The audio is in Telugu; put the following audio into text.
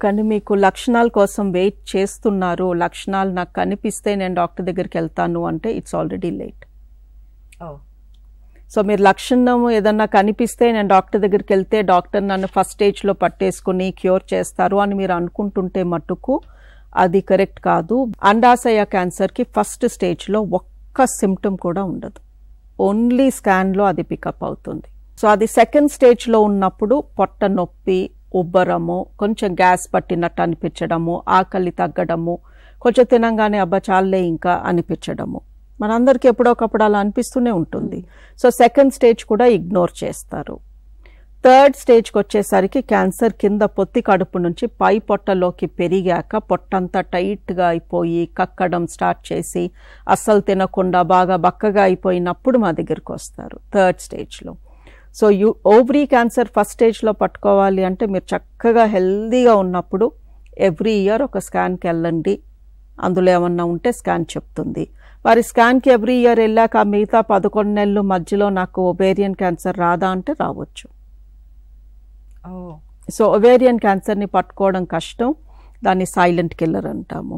కానీ మీకు లక్షణాల కోసం వెయిట్ చేస్తున్నారు, లక్షణాలు నాకు కనిపిస్తే నేను డాక్టర్ దగ్గరికి వెళ్తాను అంటే ఇట్స్ ఆల్రెడీ లేట్. సో మీరు లక్షణం ఏదన్నా కనిపిస్తే నేను డాక్టర్ దగ్గరికి వెళ్తే డాక్టర్ నన్ను ఫస్ట్ స్టేజ్లో పట్టేసుకుని క్యూర్ చేస్తారు అని మీరు అనుకుంటుంటే మటుకు అది కరెక్ట్ కాదు. అండాశయ క్యాన్సర్కి ఫస్ట్ స్టేజ్లో ఒక్క సిమ్టమ్ కూడా ఉండదు, ఓన్లీ స్కాన్లో అది పికప్ అవుతుంది. సో అది సెకండ్ స్టేజ్లో ఉన్నప్పుడు పొట్ట నొప్పి, ఉబ్బరము, కొంచెం గ్యాస్ పట్టినట్టు అనిపించడము, ఆకలి తగ్గడము, కొంచెం తినంగానే అబ్బా చాలే ఇంకా అనిపించడము, మనందరికీ ఎప్పుడొకప్పుడు అలా అనిపిస్తూనే ఉంటుంది. సో సెకండ్ స్టేజ్ కూడా ఇగ్నోర్ చేస్తారు. థర్డ్ స్టేజ్కి వచ్చేసరికి క్యాన్సర్ కింద పొత్తి కడుపు నుంచి పై పొట్టలోకి పెరిగాక పొట్టంతా టైట్గా అయిపోయి కక్కడం స్టార్ట్ చేసి అస్సలు తినకుండా బాగా బక్కగా అయిపోయినప్పుడు మా దగ్గరికి వస్తారు థర్డ్ స్టేజ్లో. సో ఓవరీ క్యాన్సర్ ఫస్ట్ స్టేజ్లో పట్టుకోవాలి అంటే మీరు చక్కగా హెల్దీగా ఉన్నప్పుడు ఎవ్రీ ఇయర్ ఒక స్కాన్కి వెళ్ళండి, అందులో ఏమన్నా ఉంటే స్కాన్ చెప్తుంది. వారి స్కాన్కి ఎవ్రీ ఇయర్ వెళ్ళాక మిగతా 11 నెలలు మధ్యలో నాకు ఒవేరియన్ క్యాన్సర్ రాదా అంటే రావచ్చు. సో ఒవేరియన్ క్యాన్సర్ని పట్టుకోవడం కష్టం, దాన్ని సైలెంట్ కిల్లర్ అంటాము.